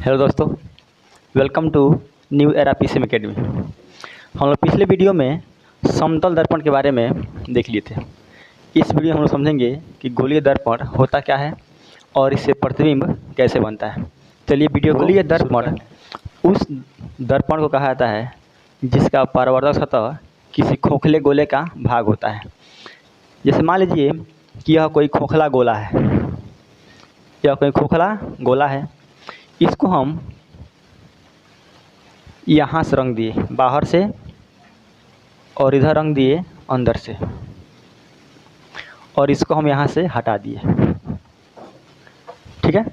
Hello दोस्तों, welcome to new era PCM academy. हम लोग पिछले वीडियो में समतल दर्पण के बारे में देख लिए थे। इस वीडियो में हम लोग समझेंगे कि गोलीय दर्पण होता क्या है और इससे प्रतिबिंब कैसे बनता है। चलिए वीडियो गोलीय दर्पण उस दर्पण को कहा जाता है जिसका परावर्तक सतह किसी खोखले गोले का भाग होता है। जैसे मान लीजिए कि यह कोई खोखला गोला है, इसको हम यहाँ से रंग दिए बाहर से और इधर रंग दिए अंदर से, और इसको हम यहाँ से हटा दिए। ठीक है,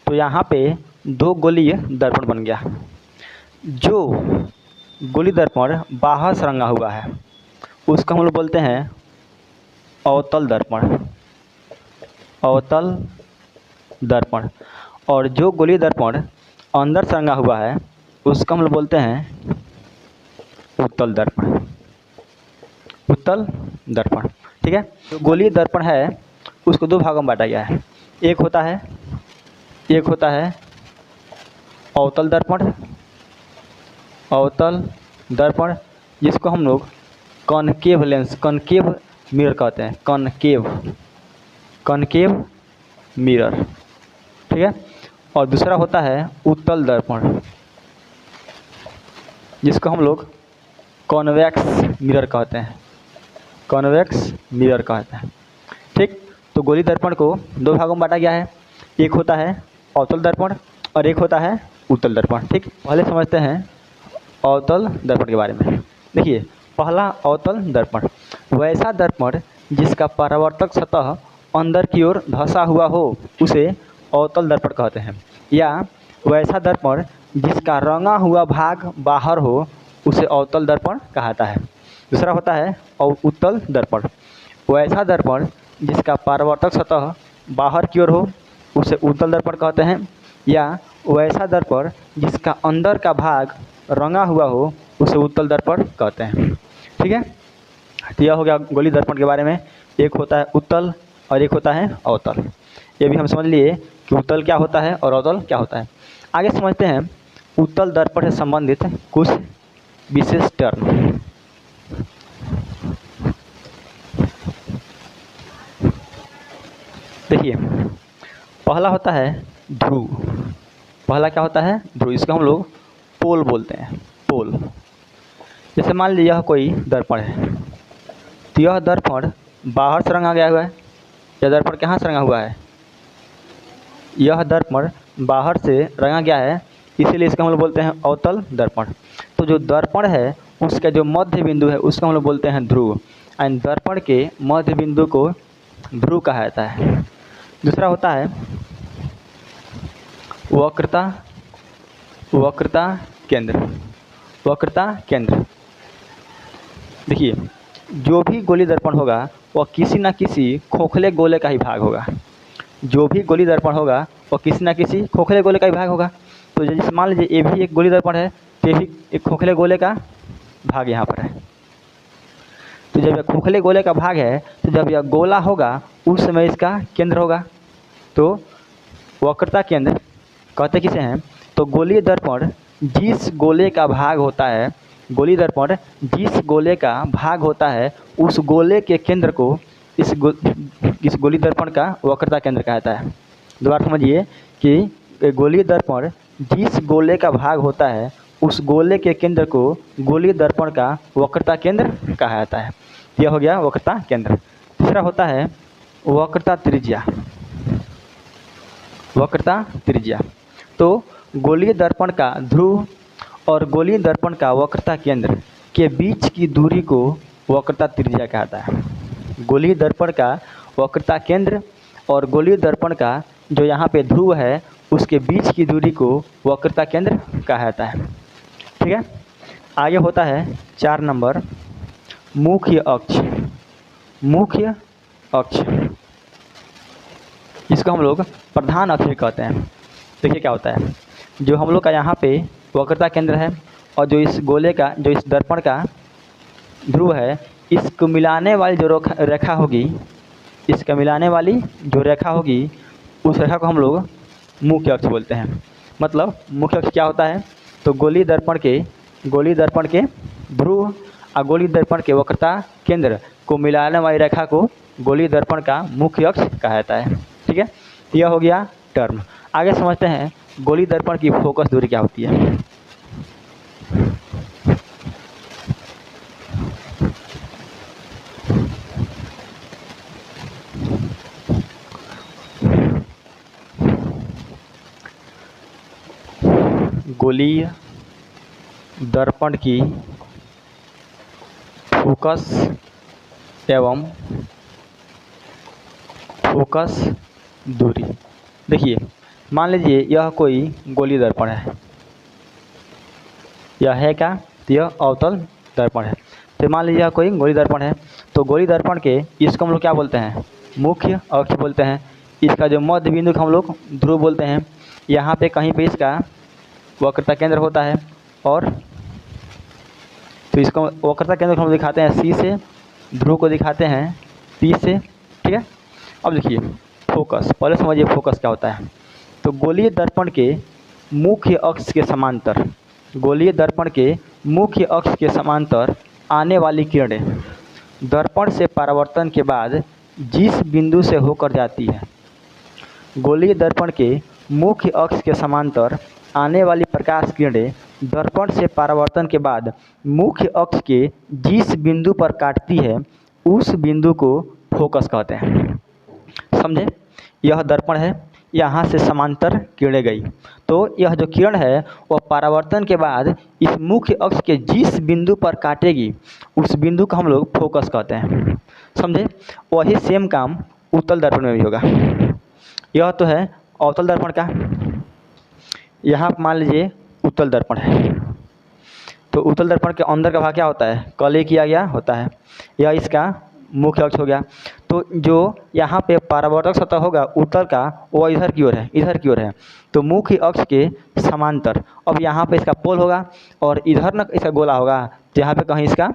तो यहाँ पे दो गोलीय दर्पण बन गया। जो गोली दर्पण बाहर से रंगा हुआ है उसको हम लोग बोलते हैं अवतल दर्पण, अवतल दर्पण। और जो गोलीय दर्पण अंदर से रंगा हुआ है उसको हम लोग बोलते हैं उत्तल दर्पण, उत्तल दर्पण। ठीक है, जो गोलीय दर्पण है उसको दो भागों में बांटा गया है। एक होता है अवतल दर्पण, अवतल दर्पण जिसको हम लोग कॉनकेव लेंस, कॉनकेव मिरर कहते हैं, कॉनकेव मिरर। ठीक है, और दूसरा होता है उत्तल दर्पण जिसको हम लोग कॉन्वेक्स मिरर कहते हैं, कॉन्वेक्स मिरर कहते हैं। ठीक, तो गोली दर्पण को दो भागों में बांटा गया है। एक होता है अवतल दर्पण और एक होता है उत्तल दर्पण। ठीक, पहले समझते हैं अवतल दर्पण के बारे में। देखिए, पहला अवतल दर्पण वैसा दर्पण जिसका परावर्तक सतह अंदर की ओर धंसा हुआ हो उसे अवतल दर्पण कहते हैं, या वैसा दर्पण जिसका रंगा हुआ भाग बाहर हो उसे अवतल दर्पण कहता है। दूसरा होता है उत्तल दर्पण, वैसा दर्पण जिसका परावर्तक सतह बाहर की ओर हो उसे उत्तल दर्पण कहते हैं, या वैसा दर्पण जिसका अंदर का भाग रंगा हुआ हो उसे उत्तल दर्पण कहते हैं। ठीक है, तो यह हो गया गोली दर्पण के बारे में। एक होता है उत्तल और एक होता है अवतल। ये भी हम समझ लिए कि उत्तल क्या होता है और अवतल क्या होता है। आगे समझते हैं उत्तल दर्पण से संबंधित कुछ विशेष टर्म। देखिए, पहला होता है ध्रुव। पहला क्या होता है? ध्रुव। इसको हम लोग पोल बोलते हैं, पोल। जैसे मान लीजिए यह कोई दर्पण है, तो यह दर्पण बाहर से रंगा गया हुआ है। यह दर्पण कहाँ से रंगा हुआ है? यह दर्पण बाहर से रंगा गया है, इसीलिए इसको हम लोग बोलते हैं अवतल दर्पण। तो जो दर्पण है उसका जो मध्य बिंदु है उसको हम लोग बोलते हैं ध्रुव, एंड दर्पण के मध्य बिंदु को ध्रुव कहा जाता है। दूसरा होता है वक्रता, वक्रता केंद्र, वक्रता केंद्र। देखिए, जो भी गोली दर्पण होगा वह किसी न किसी खोखले गोले का ही भाग होगा। जो भी गोली दर्पण होगा वह किसी न किसी खोखले गोले का ही भाग होगा। तो जैसे मान लीजिए ये भी एक गोली दर्पण है, तो ये भी एक खोखले गोले का भाग यहाँ पर है। तो जब यह खोखले गोले का भाग है तो जब यह गोला होगा उस समय इसका केंद्र होगा। तो वक्रता केंद्र कहते किसे हैं? तो गोलीय दर्पण जिस गोले का भाग होता है, गोली दर्पण जिस गोले का भाग होता है उस गोले के केंद्र को इस गोली दर्पण का वक्रता केंद्र कहता है। दोबारा समझिए कि गोलीय दर्पण जिस गोले का भाग होता है उस गोले के केंद्र को गोलीय दर्पण का वक्रता केंद्र कहा जाता है। यह हो गया वक्रता केंद्र। तीसरा होता है वक्रता त्रिज्या, वक्रता त्रिज्या। तो गोलीय दर्पण का ध्रुव और गोलीय दर्पण का वक्रता केंद्र के बीच की दूरी को वक्रता त्रिज्या कहता है। गोलीय दर्पण का वक्रता केंद्र और गोलीय दर्पण का जो यहाँ पे ध्रुव है उसके बीच की दूरी को वक्रता केंद्र कहा जाता है। ठीक है, आगे होता है 4 नंबर मुख्य अक्ष, मुख्य अक्ष, इसको हम लोग प्रधान अक्ष कहते हैं। देखिए क्या होता है, जो हम लोग का यहाँ पे वक्रता केंद्र है और जो इस गोले का, जो इस दर्पण का ध्रुव है, इसको मिलाने वाली जो रेखा होगी, इसका मिलाने वाली जो रेखा होगी उस रेखा को हम लोग मुख्य अक्ष बोलते हैं। मतलब मुख्य अक्ष क्या होता है, तो गोलीय दर्पण के ध्रुव और गोलीय दर्पण के वक्रता केंद्र को मिलाने वाली रेखा को गोलीय दर्पण का मुख्य अक्ष कहा जाता है। ठीक है, यह हो गया टर्म। आगे समझते हैं गोलीय दर्पण की फोकस दूरी क्या होती है। गोलीय दर्पण की फोकस एवं फोकस दूरी। देखिए, मान लीजिए यह कोई गोलीय दर्पण है, यह है क्या, तो यह अवतल दर्पण है। तो मान लीजिए यह कोई गोलीय दर्पण है, तो गोलीय दर्पण के इसको हम लोग क्या बोलते हैं, मुख्य अक्ष बोलते हैं। इसका जो मध्य बिंदु को हम लोग ध्रुव बोलते हैं। यहाँ पे कहीं पे इसका वक्रता केंद्र होता है, और तो इसको वक्रता केंद्र को हम दिखाते हैं C से, ध्रुव को दिखाते हैं P से। ठीक है, अब देखिए फोकस, पहले समझिए फोकस क्या होता है। तो गोलीय दर्पण के मुख्य अक्ष के समांतर, गोलीय दर्पण के मुख्य अक्ष के समांतर आने वाली किरणें दर्पण से परावर्तन के बाद जिस बिंदु से होकर जाती है, गोलीय दर्पण के मुख्य अक्ष के समांतर आने वाली प्रकाश किरणें दर्पण से परावर्तन के बाद मुख्य अक्ष के जिस बिंदु पर काटती है उस बिंदु को फोकस कहते हैं। समझे, यह दर्पण है, यहाँ से समांतर किरणें गई, तो यह जो किरण है वह परावर्तन के बाद इस मुख्य अक्ष के जिस बिंदु पर काटेगी उस बिंदु को हम लोग फोकस कहते हैं। समझे, वही सेम काम उत्तल दर्पण में भी होगा। यह तो है अवतल दर्पण का, यहाँ मान लीजिए उत्तल दर्पण है, तो उत्तल दर्पण के अंदर का भाग क्या होता है, कलय किया गया होता है, यह इसका मुख्य अक्ष हो गया। तो जो यहाँ पे परावर्तक सतह होगा उत्तल का, वो इधर की ओर है, इधर की ओर है, तो मुख्य अक्ष के समांतर। अब यहाँ पे इसका पोल होगा और इधर न इसका गोला होगा, तो यहाँ पे कहीं इसका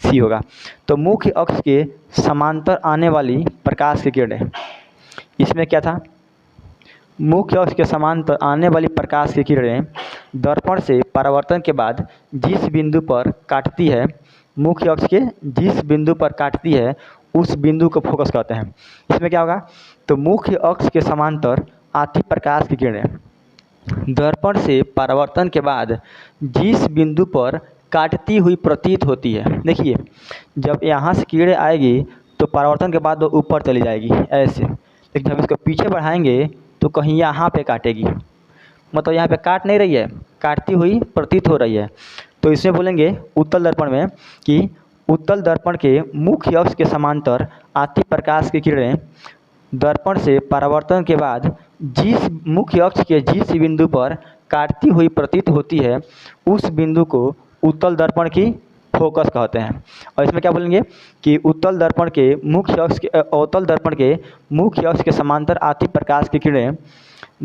C होगा। तो मुख्य अक्ष के समांतर आने वाली प्रकाश की किरणें, इसमें क्या था, मुख्य अक्ष के समांतर आने वाली प्रकाश की किरणें दर्पण से परावर्तन के बाद जिस बिंदु पर काटती है, मुख्य अक्ष के जिस बिंदु पर काटती है उस बिंदु को फोकस कहते हैं। इसमें क्या होगा, तो मुख्य अक्ष के समांतर आती प्रकाश की किरणें दर्पण से परावर्तन के बाद जिस बिंदु पर काटती हुई प्रतीत होती है। देखिए, जब यहाँ से किरणें आएगी तो परावर्तन के बाद वो ऊपर चली जाएगी ऐसे, लेकिन जब इसको पीछे बढ़ाएंगे तो कहीं यहाँ पे काटेगी, मतलब यहाँ पे काट नहीं रही है, काटती हुई प्रतीत हो रही है। तो इसमें बोलेंगे उत्तल दर्पण में कि उत्तल दर्पण के मुख्य अक्ष के समांतर आती प्रकाश की किरणें दर्पण से परावर्तन के बाद जिस मुख्य अक्ष के जिस बिंदु पर काटती हुई प्रतीत होती है उस बिंदु को उत्तल दर्पण की फोकस कहते हैं। और इसमें क्या बोलेंगे कि उत्तल दर्पण के मुख्य अक्ष के अवतल दर्पण के मुख्य अक्ष के समांतर आती प्रकाश की किरणें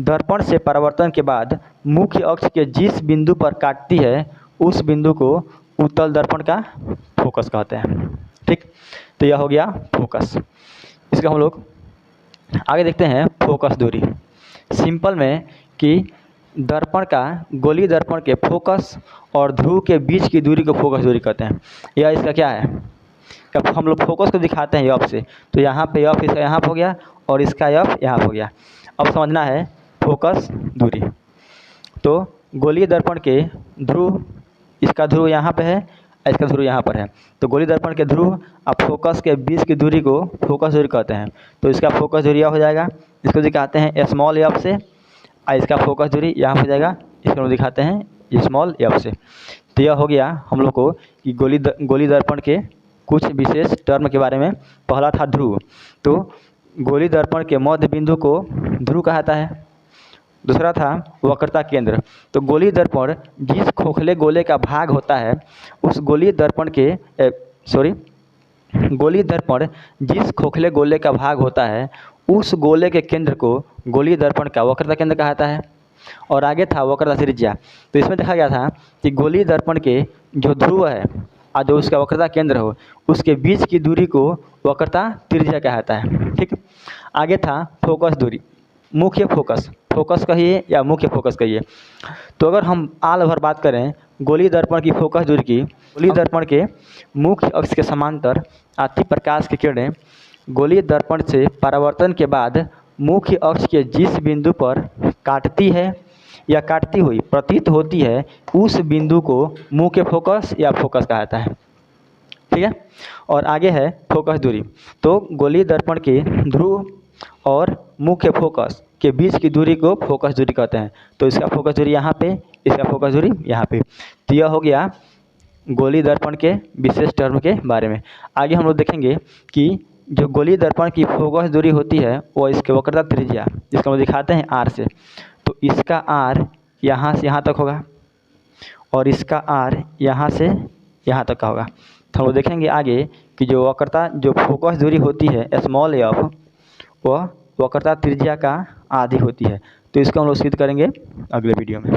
दर्पण से परावर्तन के बाद मुख्य अक्ष के जिस बिंदु पर काटती है उस बिंदु को उत्तल दर्पण का फोकस कहते हैं। ठीक, तो यह हो गया फोकस। इसका हम लोग आगे देखते हैं फोकस दूरी। सिंपल में कि दर्पण का गोलीय दर्पण के फोकस और ध्रुव के बीच की दूरी को फोकस दूरी कहते हैं। यह इसका क्या है, अब हम लोग फोकस को दिखाते हैं एफ से, तो यहाँ पे एफ इसका यहाँ हो गया और इसका एफ यहाँ हो गया। अब समझना है फोकस दूरी। तो गोलीय दर्पण के ध्रुव, इसका ध्रुव यहाँ पे है, इसका ध्रुव यहाँ पर है, तो गोलीय दर्पण के ध्रुव और फोकस के बीच की दूरी को फोकस दूरी कहते हैं। तो इसका फोकस दूरी यह हो जाएगा, इसको दिखाते हैं स्मॉल एफ से, और इसका फोकस दूरी यहाँ हो जाएगा, इसको हम दिखाते हैं स्मॉल एफ से। तो यह हो गया हम लोग को कि गोलीय दर्पण के कुछ विशेष टर्म के बारे में। पहला था ध्रुव, तो गोलीय दर्पण के मध्य बिंदु को ध्रुव कहा जाता है। दूसरा था वक्रता केंद्र, तो गोलीय दर्पण जिस खोखले गोले का भाग होता है उस गोलीय दर्पण के गोलीय दर्पण जिस खोखले गोले का भाग होता है उस गोले के केंद्र को गोलीय दर्पण का वक्रता केंद्र कहा जाता है। और आगे था वक्रता त्रिज्या, तो इसमें देखा गया था कि गोलीय दर्पण के जो ध्रुव है और जो उसका वक्रता केंद्र हो उसके बीच की दूरी को वक्रता त्रिज्या कहा जाता है। ठीक, आगे था फोकस दूरी, मुख्य फोकस फोकस कहिए या मुख्य फोकस कहिए। तो अगर हम आल भर बात करें गोलीय दर्पण की फोकस दूरी की, गोलीय दर्पण के मुख्य अक्ष के समांतर आती प्रकाश की किरणें गोलीय दर्पण से परावर्तन के बाद मुख्य अक्ष के जिस बिंदु पर काटती है या काटती हुई प्रतीत होती है, उस बिंदु को मुख्य फोकस या फोकस कहा जाता है। ठीक है, और आगे है फोकस दूरी। तो गोलीय दर्पण के ध्रुव और मुख्य फोकस के बीच की दूरी को फोकस दूरी कहते हैं। तो इसका फोकस दूरी यहाँ पे, इसका फोकस दूरी यहाँ पे। तो यह हो गया गोलीय दर्पण के विशेष टर्म के बारे में। आगे हम लोग देखेंगे कि जो गोलीय दर्पण की फोकस दूरी होती है वो इसके वक्रता त्रिज्या, जिसको हम दिखाते हैं आर से। तो इसका आर यहाँ से यहाँ तक होगा और इसका आर यहाँ से यहाँ तक का होगा। तो हम लोग देखेंगे आगे कि जो वक्रता जो फोकस दूरी होती है स्मॉल एफ, वह वक्रता त्रिज्या का आधी होती है। तो इसको हम लोग सिद्ध करेंगे अगले वीडियो में।